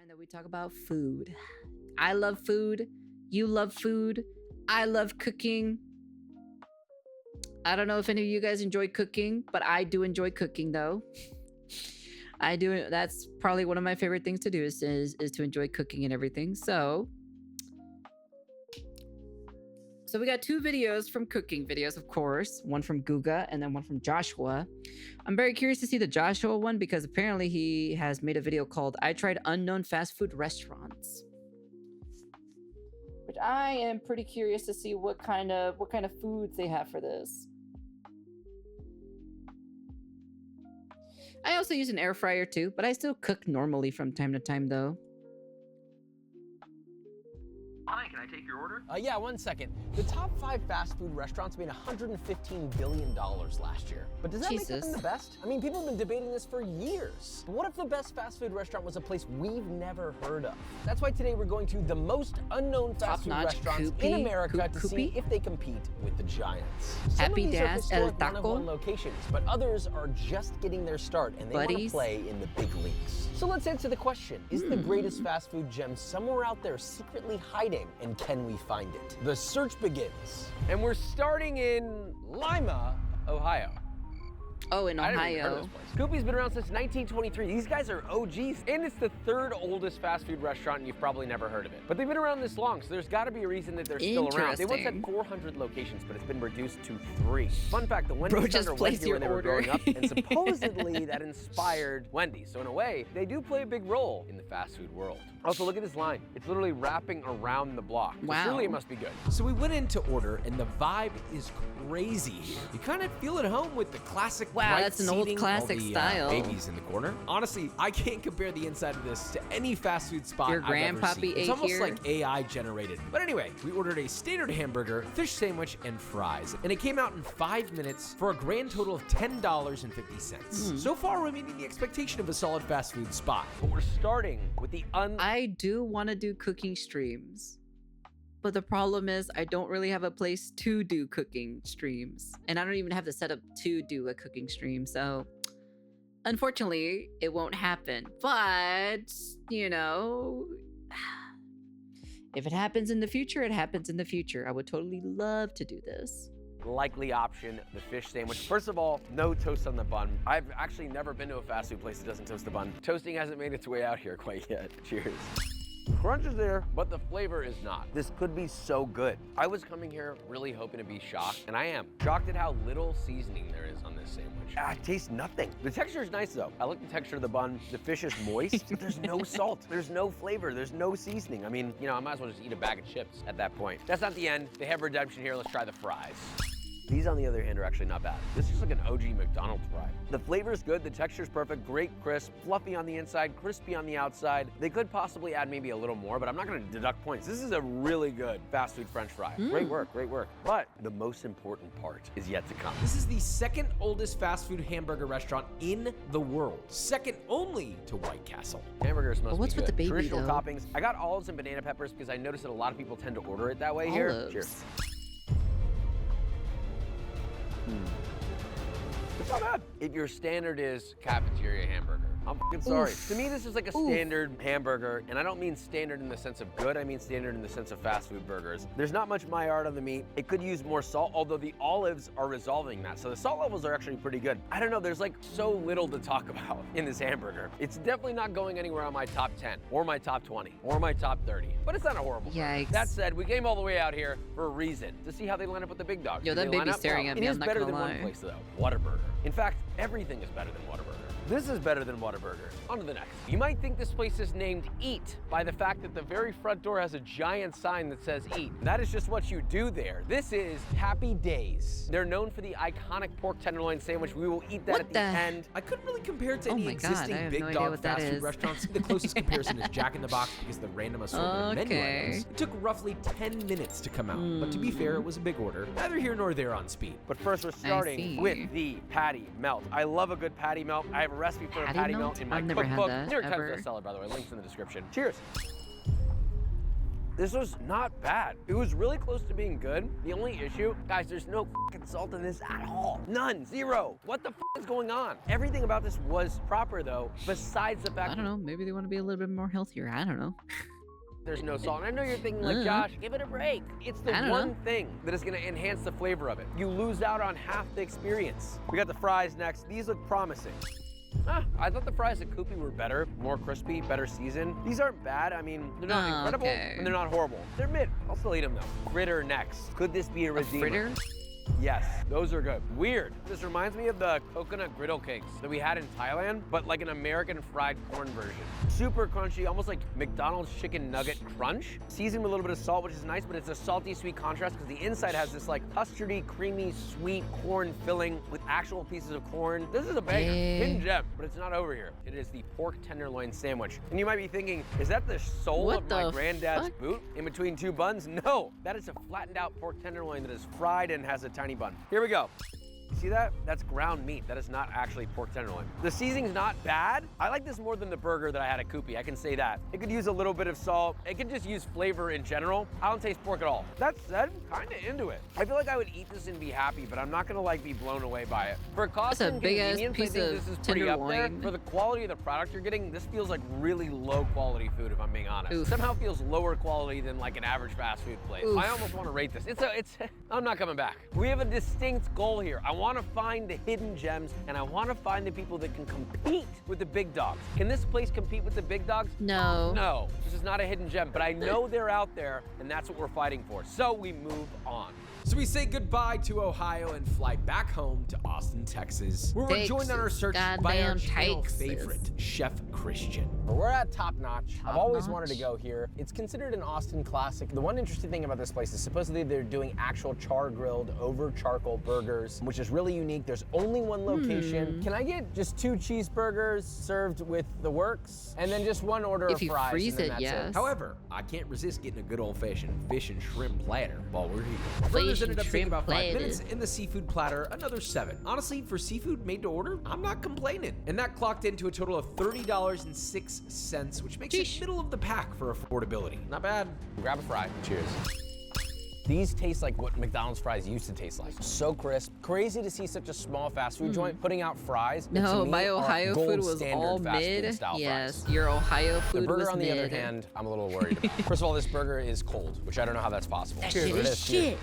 time that we talk about food. I love food. You love food. I love cooking. I don't know if any of you guys enjoy cooking, but I do enjoy cooking though. I do. That's probably one of my favorite things to do is to enjoy cooking and everything. So we got two videos from cooking videos, of course. One from Guga and then one from Joshua. I'm very curious to see the Joshua one because apparently he has made a video called I Tried Unknown Fast Food Restaurants. Which I am pretty curious to see what kind of foods they have for this. I also use an air fryer too, but I still cook normally from time to time though. Hi, can I take your order? Yeah, 1 second. The top 5 fast food restaurants made $115 billion last year. But does that make them the best? I mean, people have been debating this for years. But what if the best fast food restaurant was a place we've never heard of? That's why today we're going to the most unknown fast food restaurants in America to see if they compete with the giants. Some of these are historic one-of-one locations, but others are just getting their start and they want to play in the big leagues. So let's answer the question. Is the greatest fast food gem somewhere out there secretly hiding? And can we find it? The search begins. And we're starting in Lima, Ohio. Oh, in Ohio. I didn't even heard of this place. Kewpee's been around since 1923. These guys are OGs. And it's the 3rd oldest fast food restaurant, and you've probably never heard of it. But they've been around this long, so there's got to be a reason that they're still around. They once had 400 locations, but it's been reduced to 3. Fun fact, the Wendy's founder went here when they were growing up, and supposedly that inspired Wendy's. So in a way, they do play a big role in the fast food world. Also, look at this line. It's literally wrapping around the block. Wow. So surely it must be good. So we went in to order, and the vibe is crazy here. You kind of feel at home with the classic that's an old classic style. Babies in the corner. Honestly, I can't compare the inside of this to any fast food spot Your grandpappy ate It's almost here? like AI generated. But anyway, we ordered a standard hamburger, fish sandwich, and fries. And it came out in 5 minutes for a grand total of $10.50. So far, we're meeting the expectation of a solid fast food spot. But we're starting with the I do want to do cooking streams. But the problem is I don't really have a place to do cooking streams. And I don't even have the setup to do a cooking stream. So unfortunately, it won't happen. But, you know, if it happens in the future, it happens in the future. I would totally love to do this. Likely option, the fish sandwich. First of all, no toast on the bun. I've actually never been to a fast food place that doesn't toast the bun. Toasting hasn't made its way out here quite yet. Cheers. Crunch is there, but the flavor is not. This could be so good. I was coming here really hoping to be shocked, and I am. Shocked at how little seasoning there is on this sandwich. I taste nothing. The texture is nice though. I like the texture of the bun. The fish is moist, but there's no salt. There's no flavor. There's no seasoning. I mean, you know, I might as well just eat a bag of chips at that point. That's not the end. They have redemption here. Let's try the fries. These, on the other hand, are actually not bad. This is like an OG McDonald's fry. The flavor is good, the texture is perfect, great crisp, fluffy on the inside, crispy on the outside. They could possibly add maybe a little more, but I'm not gonna deduct points. This is a really good fast food French fry. Great work, great work. But the most important part is yet to come. This is the 2nd oldest fast food hamburger restaurant in the world. 2nd only to White Castle. Hamburgers must be good. What's with the baby, Traditional though? toppings. I got olives and banana peppers because I noticed that a lot of people tend to order it that way here. Cheers. It's not bad. If your standard is cafeteria hamburger, I'm fucking sorry. To me, this is like a standard hamburger, and I don't mean standard in the sense of good, I mean standard in the sense of fast food burgers. There's not much Maillard on the meat. It could use more salt, although the olives are resolving that. So the salt levels are actually pretty good. I don't know, there's like so little to talk about in this hamburger. It's definitely not going anywhere on my top 10, or my top 20, or my top 30, but it's not a horrible burger. That said, we came all the way out here for a reason, to see how they line up with the big dogs. Yo, that baby's staring at me, I'm not gonna lie. It is better than one place though, Whataburger. In fact, everything is better than Whataburger. This is better than Whataburger. On to the next. You might think this place is named Eat by the fact that the very front door has a giant sign that says Eat. That is just what you do there. This is Happy Days. They're known for the iconic pork tenderloin sandwich. We will eat that at the end. I couldn't really compare it to any existing big dog fast food restaurants. The closest comparison is Jack in the Box because of the random assortment of menu items. It took roughly 10 minutes to come out, but to be fair, it was a big order. Neither here nor there on speed. But first, we're starting with the patty melt. I love a good patty melt. I have a recipe for a patty melt in my cookbook. New York Times bestseller, by the way. Links in the description. Cheers. This was not bad. It was really close to being good. The only issue, guys, there's no fucking salt in this at all. None, zero. What the is going on? Everything about this was proper though, besides the fact I don't know. Maybe they want to be a little bit more healthier. I don't know. there's no salt. And I know you're thinking like, Josh, give it a break. It's the one thing that is gonna enhance the flavor of it. You lose out on half the experience. We got the fries next. These look promising. I thought the fries at Kewpee were better, more crispy, better seasoned. These aren't bad. I mean, they're not incredible, and they're not horrible. They're mid. I'll still eat them though. Fritter next. Could this be a redeemer? Fritter? Yes, those are good. Weird. This reminds me of the coconut griddle cakes that we had in Thailand, but like an American fried corn version. Super crunchy, almost like McDonald's chicken nugget crunch. Seasoned with a little bit of salt, which is nice, but it's a salty, sweet contrast because the inside has this like custardy, creamy, sweet corn filling with actual pieces of corn. This is a banger, hidden gem, but it's not over here. It is the pork tenderloin sandwich. And you might be thinking, is that the sole of my granddad's boot in between two buns? No, that is a flattened out pork tenderloin that is fried and has a tiny bun. Here we go. See that? That's ground meat. That is not actually pork tenderloin. The seasoning's not bad. I like this more than the burger that I had at Kewpee. I can say that. It could use a little bit of salt. It could just use flavor in general. I don't taste pork at all. That said, kind of into it. I feel like I would eat this and be happy, but I'm not gonna like be blown away by it. For cost and convenience, I think this is pretty up there. For the quality of the product you're getting, this feels like really low quality food, if I'm being honest. Oof. Somehow feels lower quality than like an average fast food place. Oof. I almost want to rate this. I'm not coming back. We have a distinct goal here. I want to find the hidden gems, and I want to find the people that can compete with the big dogs. Can this place compete with the big dogs? No. No, this is not a hidden gem, but I know they're out there, and that's what we're fighting for. So we move on. So we say goodbye to Ohio and fly back home to Austin, Texas, where we're joined on our search by our channel favorite, Chef Christian. We're at Top Notch. I've always wanted to go here. It's considered an Austin classic. The one interesting thing about this place is supposedly they're doing actual char-grilled over charcoal burgers, which is really unique. There's only one location. Can I get just 2 cheeseburgers served with the works? And then just 1 order of fries. If you freeze it, yes. However, I can't resist getting a good old-fashioned fish and shrimp platter while we're here. Ended up taking about 5 minutes, in the seafood platter, another 7. Honestly, for seafood made to order, I'm not complaining. And that clocked into a total of $30.06, which makes it middle of the pack for affordability. Not bad. Grab a fry. Cheers. These taste like what McDonald's fries used to taste like. So crisp. Crazy to see such a small fast food joint putting out fries. No, my Ohio food was all mid. Yes, your Ohio food was mid. The burger, on the other hand, I'm a little worried about. First of all, this burger is cold, which I don't know how that's possible. That shit is shit.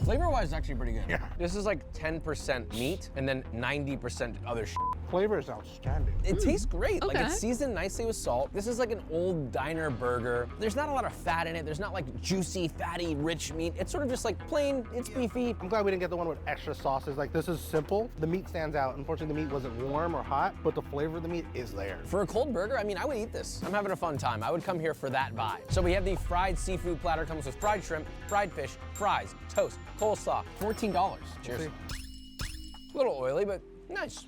Flavor-wise, it's actually pretty good. Yeah. This is like 10% meat and then 90% other shit. Flavor is outstanding. It tastes great. Like it's seasoned nicely with salt. This is like an old diner burger. There's not a lot of fat in it. There's not like juicy, fatty, rich meat. It's sort of just like plain, it's beefy. I'm glad we didn't get the one with extra sauces. Like this is simple. The meat stands out. Unfortunately, the meat wasn't warm or hot, but the flavor of the meat is there. For a cold burger, I mean, I would eat this. I'm having a fun time. I would come here for that vibe. So we have the fried seafood platter. Comes with fried shrimp, fried fish, fries, toast, coleslaw, $14. Cheers. A little oily, but nice.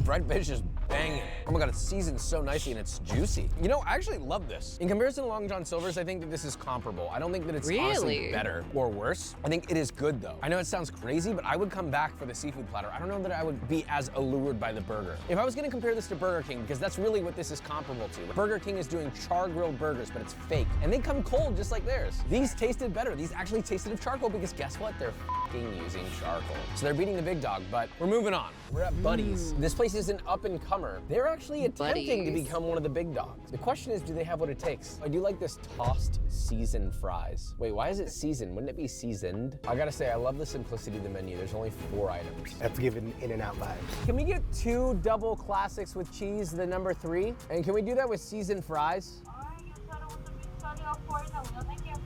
Fried fish is banging. Oh my God, it's seasoned so nicely and it's juicy. You know, I actually love this. In comparison to Long John Silver's, I think that this is comparable. I don't think that it's honestly better or worse. I think it is good though. I know it sounds crazy, but I would come back for the seafood platter. I don't know that I would be as allured by the burger. If I was gonna compare this to Burger King, because that's really what this is comparable to. Burger King is doing char-grilled burgers, but it's fake. And they come cold just like theirs. These tasted better. These actually tasted of charcoal because guess what? They're using charcoal. So they're beating the big dog, but we're moving on. We're at Buddy's. This place is an up-and-comer. They're actually attempting to become one of the big dogs. The question is, do they have what it takes? I do like this tossed seasoned fries. Wait, why is it seasoned? Wouldn't it be seasoned? I gotta say, I love the simplicity of the menu. There's only 4 items. That's giving In-N-Out vibes. Can we get 2 double classics with cheese, the number 3? And can we do that with seasoned fries?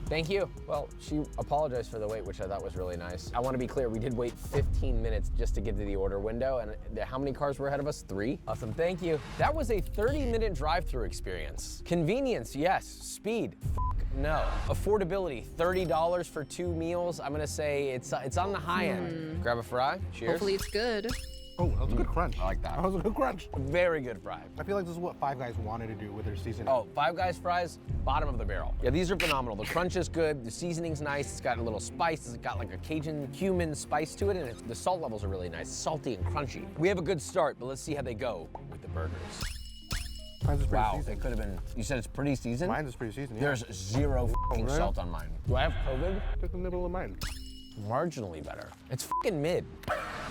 Thank you. Well, she apologized for the wait, which I thought was really nice. I want to be clear, we did wait 15 minutes just to get to the order window, and how many cars were ahead of us? 3? Awesome, thank you. That was a 30-minute drive-through experience. Convenience, yes. Speed, no. Affordability, $30 for 2 meals. I'm gonna say it's on the high end. Grab a fry, cheers. Hopefully it's good. Oh, that was a good crunch. I like that. That was a good crunch. Very good fry. I feel like this is what Five Guys wanted to do with their seasoning. Oh, Five Guys fries, bottom of the barrel. Yeah, these are phenomenal. The crunch is good, the seasoning's nice, it's got a little spice, it's got like a Cajun cumin spice to it, and the salt levels are really nice, salty and crunchy. We have a good start, but let's see how they go with the burgers. Mine's is pretty Wow, seasoned. it could have been. You said it's pretty seasoned? Mine's is pretty seasoned, yeah. There's zero f***ing really? salt on mine. Do I have COVID? Took the nibble of mine. Marginally better. It's fucking mid.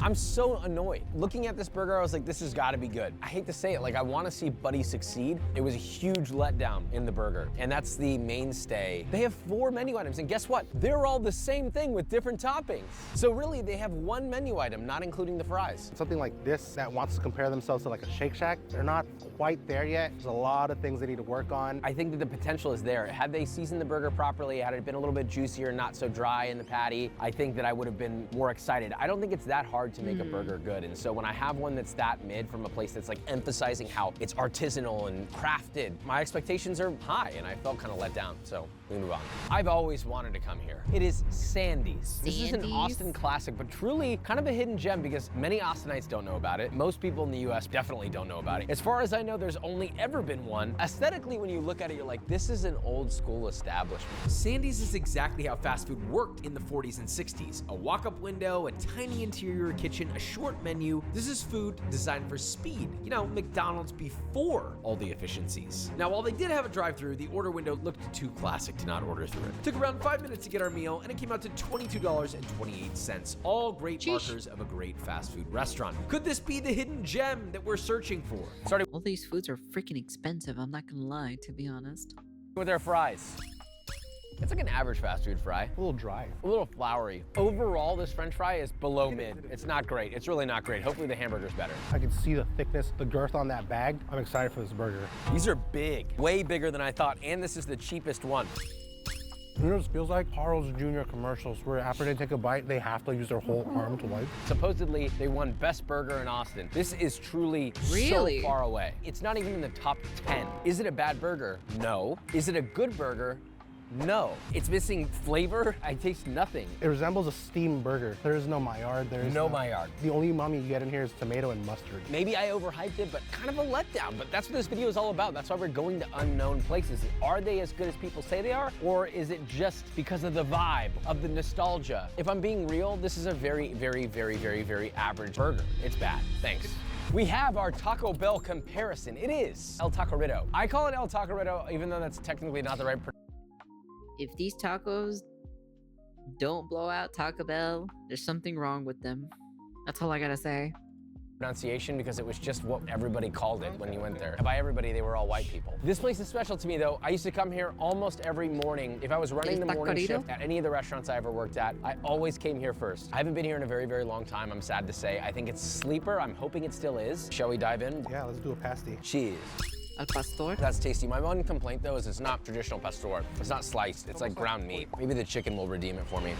I'm so annoyed. Looking at this burger, I was like, this has got to be good. I hate to say it, like I want to see Buddy succeed. It was a huge letdown in the burger, and that's the mainstay. They have 4 menu items, and guess what? They're all the same thing with different toppings. So really, they have 1 menu item, not including the fries. Something like this that wants to compare themselves to like a Shake Shack, they're not quite there yet. There's a lot of things they need to work on. I think that the potential is there. Had they seasoned the burger properly, had it been a little bit juicier, not so dry in the patty, I think that I would have been more excited. I don't think it's that hard to make a burger good. And so when I have one that's that mid from a place that's like emphasizing how it's artisanal and crafted, my expectations are high and I felt kind of let down. So we move on. I've always wanted to come here. It is Sandy's. This is an Sandy's? Austin classic, but truly kind of a hidden gem because many Austinites don't know about it. Most people in the US definitely don't know about it. As far as I know, there's only ever been one. Aesthetically, when you look at it, you're like, this is an old school establishment. Sandy's is exactly how fast food worked in the 40s and 60s. A walk-up window, a tiny interior kitchen, a short menu. This is food designed for speed. You know, McDonald's before all the efficiencies. Now, while they did have a drive-through, the order window looked too classic to not order through it. Took around 5 minutes to get our meal, and it came out to $22.28. All great markers of a great fast food restaurant. Could this be the hidden gem that we're searching for? Starting All these foods are freaking expensive. I'm not gonna lie, to be honest. with their fries. It's like an average fast food fry. A little dry. A little floury. Overall, this French fry is below mid. It's not great. It's really not great. Hopefully the hamburger's better. I can see the thickness, the girth on that bag. I'm excited for this burger. These are big, way bigger than I thought, and this is the cheapest one. You know what this feels like? Carl's Jr. commercials where after they take a bite, they have to use their whole arm to wipe. Supposedly, they won best burger in Austin. This is truly Really? so far away. It's not even in the top 10. Is it a bad burger? No. Is it a good burger? No. It's missing flavor. I taste nothing. It resembles a steamed burger. There is no Maillard. There is No Maillard. The only umami you get in here is tomato and mustard. Maybe I overhyped it, but kind of a letdown. But that's what this video is all about. That's why we're going to unknown places. Are they as good as people say they are? Or is it just because of the vibe, of the nostalgia? If I'm being real, this is a very, very, very, very, very average burger. It's bad. Thanks. We have our Taco Bell comparison. It is El Tacorito. I call it El Tacorito, even though that's technically not the right If these tacos don't blow out Taco Bell, there's something wrong with them. That's all I gotta say. pronunciation because it was just what everybody called it when you went there. By everybody, they were all white people. This place is special to me though. I used to come here almost every morning. If I was running the morning shift at any of the restaurants I ever worked at, I always came here first. I haven't been here in a very, very long time, I'm sad to say. I think it's sleeper. I'm hoping it still is. Shall we dive in? Yeah, let's do a pasty. Cheese. Al pastor. That's tasty. My one complaint though is it's not traditional pastor. It's not sliced, it's like ground meat. Maybe the chicken will redeem it for me.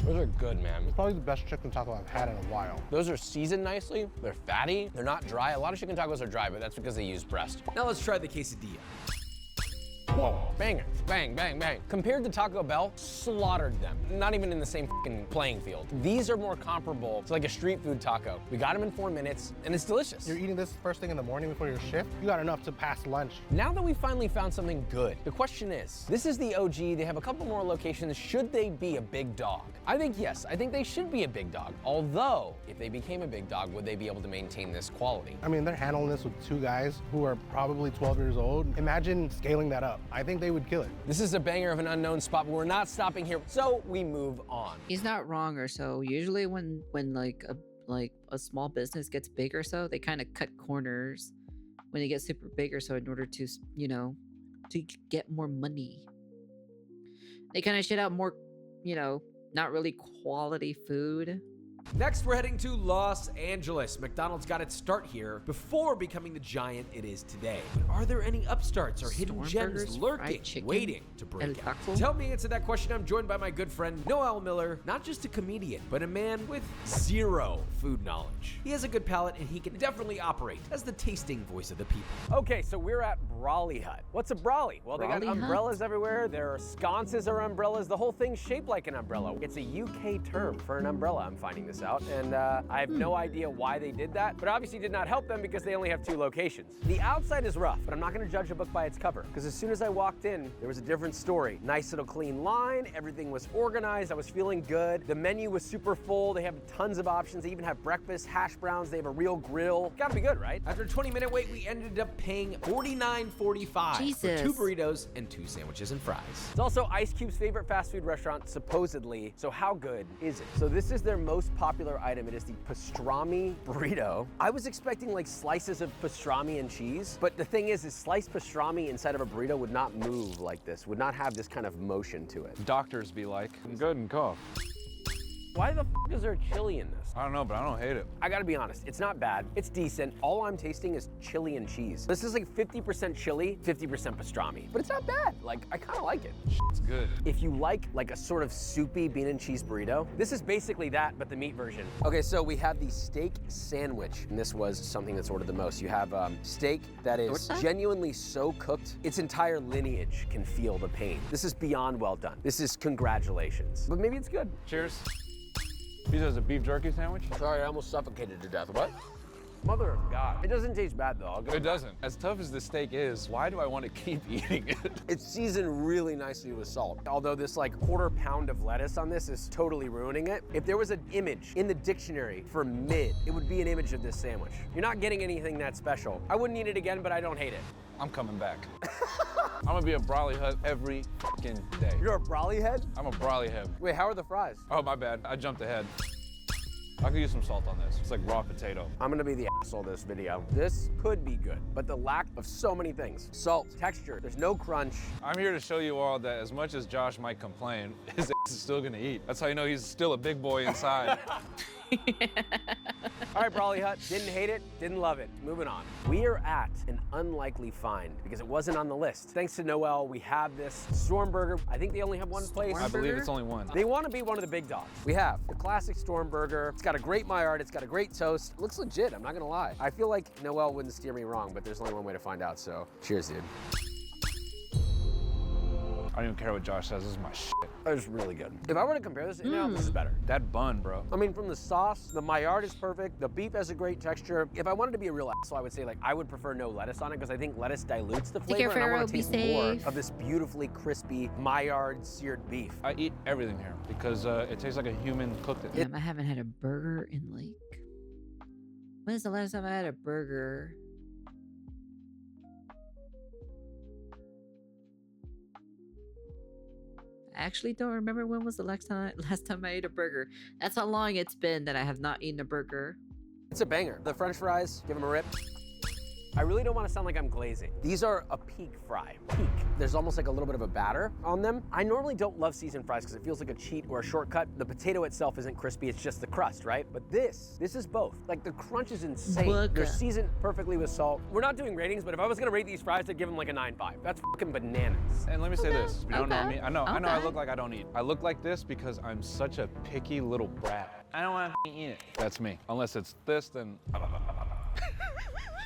Those are good, man. Probably the best chicken taco I've had in a while. Those are seasoned nicely. They're fatty. They're not dry. A lot of chicken tacos are dry, but that's because they use breast. Now let's try the quesadilla. Whoa, banger, bang, bang, bang. Compared to Taco Bell, slaughtered them. Not even in the same fucking playing field. These are more comparable to like a street food taco. We got them in 4 minutes, and it's delicious. You're eating this first thing in the morning before your shift, you got enough to pass lunch. Now that we finally found something good, the question is, this is the OG, they have a couple more locations, should they be a big dog? I think yes, I think they should be a big dog. Although, if they became a big dog, would they be able to maintain this quality? I mean, they're handling this with 2 guys who are probably 12 years old. Imagine scaling that up. I think they would kill it. This is a banger of an unknown spot, but we're not stopping here, so we move on. He's not wrong or so. Usually when like a small business gets big or so, they kind of cut corners when they get super big or so in order to, you know, to get more money. They kind of shit out more, you know, not really quality food. Next, we're heading to Los Angeles. McDonald's got its start here before becoming the giant it is today. But are there any upstarts or hidden gems Stormburgers, lurking, fried chicken, waiting to break El out? Taco? To help me answer that question, I'm joined by my good friend Noel Miller, not just a comedian, but a man with zero food knowledge. He has a good palate and he can definitely operate as the tasting voice of the people. Okay, so we're at Brolly Hut. What's a brolly? Well, they got Brolly Hut? umbrellas everywhere. There are sconces are umbrellas. The whole thing's shaped like an umbrella. It's a UK term for an umbrella, I'm finding this this out, and I have no idea why they did that, but obviously did not help them because they only have 2 locations. The outside is rough, but I'm not gonna judge a book by its cover, because as soon as I walked in, there was a different story. Nice little clean line, everything was organized, I was feeling good. The menu was super full, they have tons of options, they even have breakfast, hash browns, they have a real grill. Gotta be good, right? After a 20-minute wait, we ended up paying $49.45 for Jesus. 2 burritos and 2 sandwiches and fries. It's also Ice Cube's favorite fast food restaurant, supposedly, so how good is it? So this is their most popular item. It is the pastrami burrito. I was expecting like slices of pastrami and cheese, but the thing is sliced pastrami inside of a burrito would not move like this, would not have this kind of motion to it. Doctors be like, I'm good and cough. Why the f is there chili in this? I don't know, but I don't hate it. I gotta be honest, it's not bad. It's decent. All I'm tasting is chili and cheese. This is like 50% chili, 50% pastrami. But it's not bad. Like, I kinda like it. It's good. If you like a sort of soupy bean and cheese burrito, this is basically that, but the meat version. Okay, so we have the steak sandwich, and this was something that's ordered the most. You have steak that is What's that? genuinely so cooked, its entire lineage can feel the pain. This is beyond well done. This is congratulations. But maybe it's good. Cheers. Pizza is a beef jerky sandwich? Sorry, I almost suffocated to death. What? Mother of God. It doesn't taste bad though. I'll give It doesn't. As tough as the steak is, why do I want to keep eating it? It's seasoned really nicely with salt. Although this like quarter pound of lettuce on this is totally ruining it. If there was an image in the dictionary for mid, it would be an image of this sandwich. You're not getting anything that special. I wouldn't eat it again, but I don't hate it. I'm coming back. I'm gonna be a Brolly Hut every fucking day. You're a Brolly head? I'm a Brolly head. Wait, how are the fries? Oh, my bad. I jumped ahead. I could use some salt on this. It's like raw potato. I'm gonna be the asshole this video. This could be good, but the lack of so many things. Salt, texture, there's no crunch. I'm here to show you all that as much as Josh might complain, his ass is still gonna eat. That's how you know he's still a big boy inside. All right, Brolly Hut, didn't hate it, didn't love it. Moving on. We are at an unlikely find because it wasn't on the list. Thanks to Noel, we have this Stormburger. I think they only have one place. I believe it's only one. They want to be one of the big dogs. We have the classic Stormburger. It's got a great Maillard. It's got a great toast. It looks legit, I'm not gonna lie. I feel like Noel wouldn't steer me wrong, but there's only one way to find out, so cheers, dude. I don't even care what Josh says. This is my shit. That was really good. If I were to compare this, now this is better. That bun, bro. I mean, from the sauce, the Maillard is perfect. The beef has a great texture. If I wanted to be a real asshole, I would say like I would prefer no lettuce on it because I think lettuce dilutes the Take care, flavor, and I want Pharaoh. to Be taste more safe. of this beautifully crispy Maillard seared beef. I eat everything here because it tastes like a human cooked it. Damn, I haven't had a burger in like. When's the last time I had a burger? I actually don't remember when was the last time I ate a burger. That's how long it's been that I have not eaten a burger. It's a banger. The French fries, give them a rip. I really don't want to sound like I'm glazing. These are a peak fry. Peak. There's almost like a little bit of a batter on them. I normally don't love seasoned fries because it feels like a cheat or a shortcut. The potato itself isn't crispy, it's just the crust, right? But this is both. Like the crunch is insane. Look. They're seasoned perfectly with salt. We're not doing ratings, but if I was gonna rate these fries, I'd give them like a 9.5. That's fucking bananas. And let me say this, if you don't know Okay. me, I know I Okay. look like I don't eat. I look like this because I'm such a picky little brat. I don't want to eat it. That's me. Unless it's this, then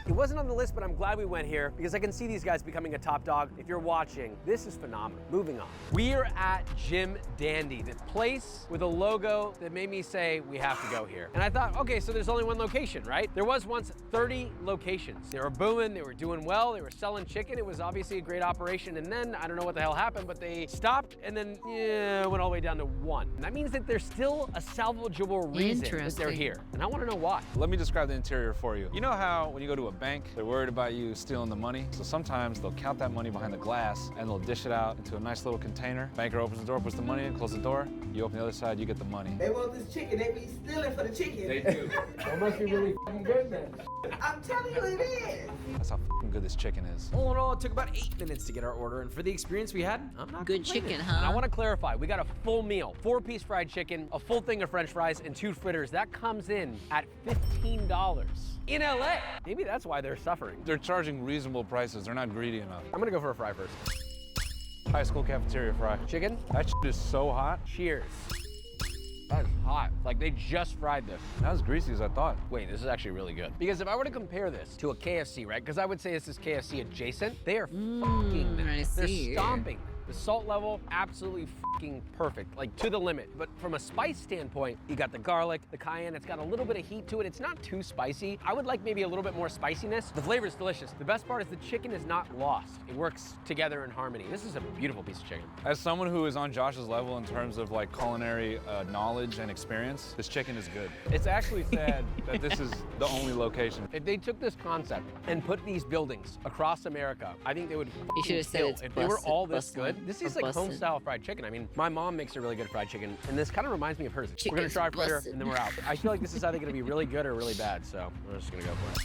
It wasn't on the list, but I'm glad we went here because I can see these guys becoming a top dog. If you're watching, this is phenomenal. Moving on. We are at Jim Dandy, the place with a logo that made me say, we have to go here. And I thought, okay, so there's only one location, right? There was once 30 locations. They were booming, they were doing well, they were selling chicken. It was obviously a great operation. And then, I don't know what the hell happened, but they stopped and then went all the way down to one. And that means that there's still a salvageable reason that they're Interesting. here. And I want to know why. let me describe the interior for you. You know how when you go to a bank, they're worried about you stealing the money? So sometimes they'll count that money behind the glass and they'll dish it out into a nice little container. Banker opens the door, puts the money in, closes the door. You open the other side, you get the money. They want this chicken. They be stealing for the chicken. They do. That must be really fucking good then. I'm telling you, it is. That's how fucking good this chicken is. All in all, it took about 8 minutes to get our order, and for the experience we had, I'm not Good complaining. chicken, And I huh? want to clarify, we got a full meal, 4-piece fried chicken, a full thing of french fries, and 2 fritters. That comes in at $15 in LA. Maybe that's why they're suffering. They're charging reasonable prices. They're not greedy enough. I'm gonna go for a fry first. High school cafeteria fry. Chicken, That shit is so hot. cheers. That is hot. Like they just fried this. Not as greasy as I thought. Wait, this is actually really good. Because if I were to compare this to a KFC, right? Because I would say this is KFC adjacent. They are fucking them. I They're see. stomping. The salt level, absolutely fucking perfect, like to the limit. But from a spice standpoint, you got the garlic, the cayenne, it's got a little bit of heat to it. It's not too spicy. I would like maybe a little bit more spiciness. The flavor is delicious. The best part is the chicken is not lost. It works together in harmony. This is a beautiful piece of chicken. As someone who is on Josh's level in terms of like culinary knowledge and experience, this chicken is good. It's actually sad that this is the only location. If they took this concept and put these buildings across America, I think they would You should have said kill. it's If they were all this bussin', good, this or is like bussin'. home-style fried chicken. I mean, my mom makes a really good fried chicken, and this kind of reminds me of hers. We're gonna Chicken's try it later, bussin'. and then we're out. I feel like this is either gonna be really good or really bad, so we're just gonna go for it.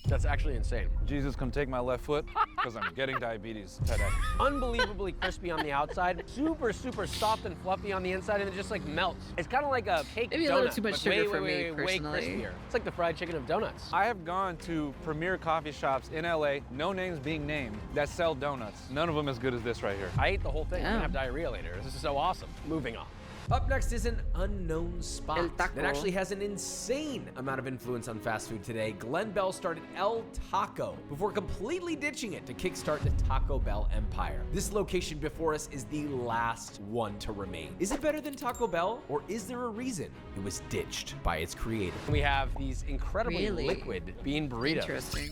That's actually insane. Jesus, come take my left foot because I'm getting diabetes today. Unbelievably crispy on the outside, super, super soft and fluffy on the inside, and it just like melts. It's kind of like a cake Maybe a donut, little too much but sugar way, for way, me, way personally. crispier. It's like the fried chicken of donuts. I have gone to premier coffee shops in LA, no names being named, that sell donuts. None of them as good as this right here. I ate the whole thing. I'm Yeah. gonna have diarrhea later. This is so awesome. Moving on. Up next is an unknown spot El Taco. that actually has an insane amount of influence on fast food today. Glenn Bell started El Taco before completely ditching it to kickstart the Taco Bell empire. This location before us is the last one to remain. Is it better than Taco Bell, or is there a reason it was ditched by its creator? We have these incredibly Really? liquid bean burritos. Interesting.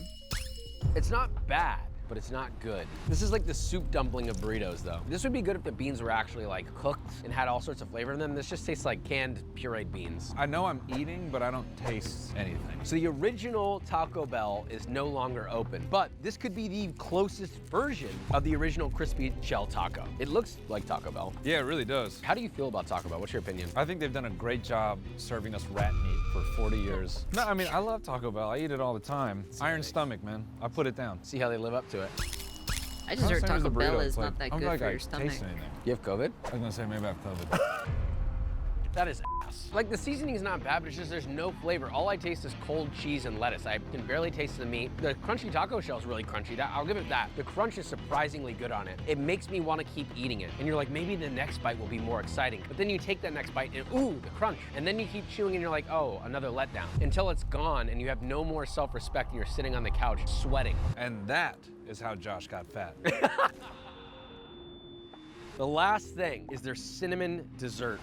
It's not bad, but it's not good. This is like the soup dumpling of burritos, though. This would be good if the beans were actually like cooked and had all sorts of flavor in them. This just tastes like canned pureed beans. I know I'm eating, but I don't taste anything. So the original Taco Bell is no longer open, but this could be the closest version of the original crispy shell taco. It looks like Taco Bell. Yeah, it really does. How do you feel about Taco Bell? What's your opinion? I think they've done a great job serving us rat meat for 40 years. No, I mean, I love Taco Bell. I eat it all the time. Iron stomach, man. I put it down. See how they live up to it. I just heard Same as Taco the Bell burrito. is It's not like, that I don't good feel like for I your stomach. taste anything. You have COVID? I was gonna say maybe I have COVID. That is ass. Like the seasoning is not bad, but it's just there's no flavor. All I taste is cold cheese and lettuce. I can barely taste the meat. The crunchy taco shell is really crunchy. I'll give it that. The crunch is surprisingly good on it. It makes me want to keep eating it. And you're like, maybe the next bite will be more exciting. But then you take that next bite and ooh, the crunch. And then you keep chewing and you're like, oh, another letdown. Until it's gone and you have no more self-respect and you're sitting on the couch sweating. And that is how Josh got fat. The last thing is their cinnamon dessert.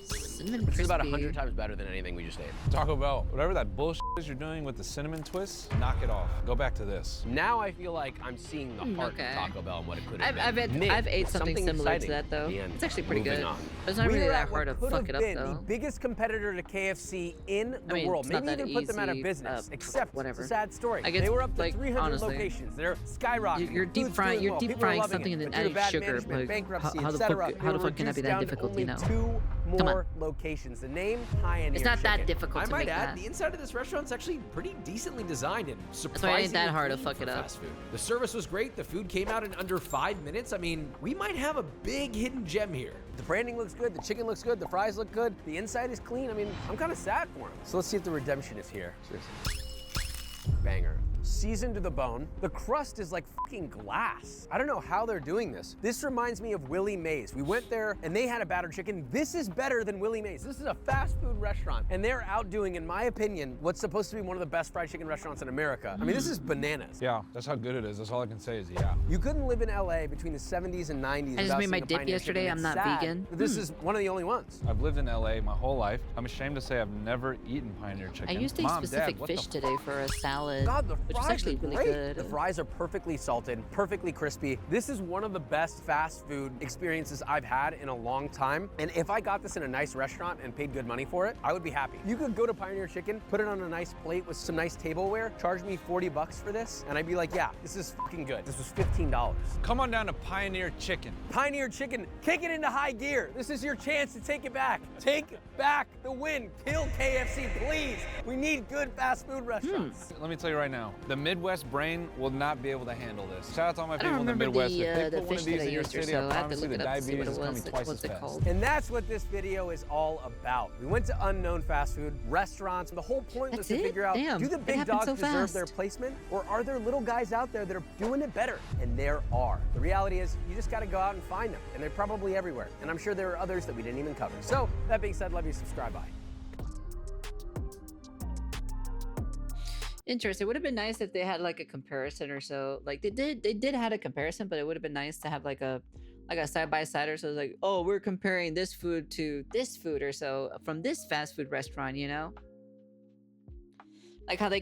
Cinnamon This is about crispy. 100 times better than anything we just ate. Taco Bell, whatever that bullshit is you're doing with the cinnamon twist, knock it off. Go back to this. Now I feel like I'm seeing the heart okay. of Taco Bell and what it could have I've been. ate Mid, something similar exciting to that though. at the end. It's actually pretty Moving good. on. It's not We really are that at hard to what could fuck have it up been though. the biggest competitor to KFC in the I mean, world. it's not Maybe that even put them out of easy, business. Except whatever. it's a sad story. I guess, They were up to like, 300 honestly, locations. They're skyrocketing. You're deep Food's frying. doing You're well. deep People are frying loving something it. and then But due to adding bad sugar. management, Like, bankruptcy, how the etc., fuck? How the they were fuck can that be reduced that down to difficult? only You know? 2 Come more on. locations. The name Pioneer It's not that Chicken. difficult I to might make add, that. the inside of this restaurant's actually pretty decently designed and why it surprisingly ain't that hard to clean fuck for it up. fast food. The service was great. The food came out in under 5 minutes. I mean, we might have a big hidden gem here. The branding looks good, the chicken looks good, the fries look good, the inside is clean. I mean, I'm kind of sad for him. So let's see if the redemption is here. Seriously. Banger. Seasoned to the bone. The crust is like fucking glass. I don't know how they're doing this. This reminds me of Willie Mays. We went there and they had a battered chicken. This is better than Willie Mays. This is a fast food restaurant and they're outdoing, in my opinion, what's supposed to be one of the best fried chicken restaurants in America. I mean, this is bananas. Yeah, that's how good it is. That's all I can say is yeah. You couldn't live in LA between the 70s and 90s. I just without made my seeing a dip Pioneer yesterday. chicken. I'm It's not sad vegan. that This is one of the only ones. I've lived in LA my whole life. I'm ashamed to say I've never eaten Pioneer chicken. I used a Mom, specific Dad, what fish the today for a salad, God, the which is fries actually are really great. good. The fries are perfectly salted, perfectly crispy. This is one of the best fast food experiences I've had in a long time. And if I got this in a nice restaurant and paid good money for it, I would be happy. You could go to Pioneer Chicken, put it on a nice plate with some nice tableware, charge me 40 bucks for this, and I'd be like, yeah, this is fucking good. This was $15. Come on down to Pioneer Chicken. Pioneer Chicken, kick it into high gear. This is your chance to take it back. Take back the win. Kill KFC, please. We need good fast food restaurants. Let me tell you right now, the Midwest brain will not be able to handle this. Shout out to all my I people don't in the remember Midwest. If they the put one fish of these that I in your used or city, so. I I have to promise you look the it up to see what diabetes it is coming was. twice What's as it fast. called? And that's what this video is all about. We went to unknown fast food restaurants. The whole point was That's to it? figure out, Damn, do the it big happened dogs so deserve fast. their placement, or are there little guys out there that are doing it better? And there are. The reality is, you just got to go out and find them, and they're probably everywhere. And I'm sure there are others that we didn't even cover. So that being said, love you, subscribe, bye. Interesting. It would have been nice if they had like a comparison or so. Like they did had a comparison, but it would have been nice to have like a like a side by sider. So it's like, oh, we're comparing this food to this food or so from this fast food restaurant, you know? Like how they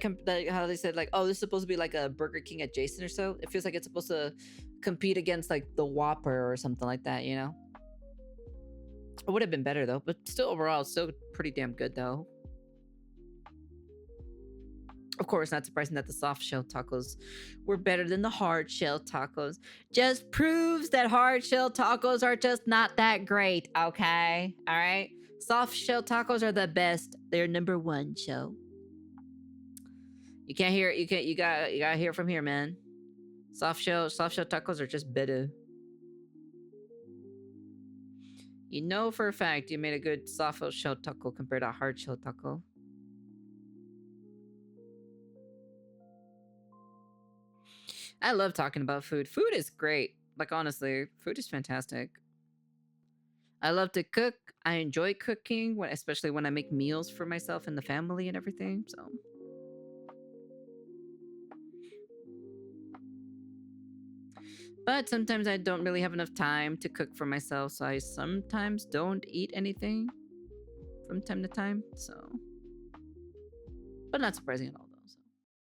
said like, oh, this is supposed to be like a Burger King adjacent or so. It feels like it's supposed to compete against like the Whopper or something like that, you know? It would have been better though, but still overall, it's still pretty damn good though. Of course, not surprising that the soft shell tacos were better than the hard shell tacos. Just proves that hard shell tacos are just not that great, okay? All right? Soft shell tacos are the best. They're number one show. You can't hear it. You gotta hear it from here, man. Soft shell tacos are just better. You know for a fact you made a good soft shell taco compared to a hard shell taco. I love talking about food. Food is great. Like, honestly, food is fantastic. I love to cook. I enjoy cooking, especially when I make meals for myself and the family and everything. So, but sometimes I don't really have enough time to cook for myself, so I sometimes don't eat anything from time to time. So, but not surprising at all.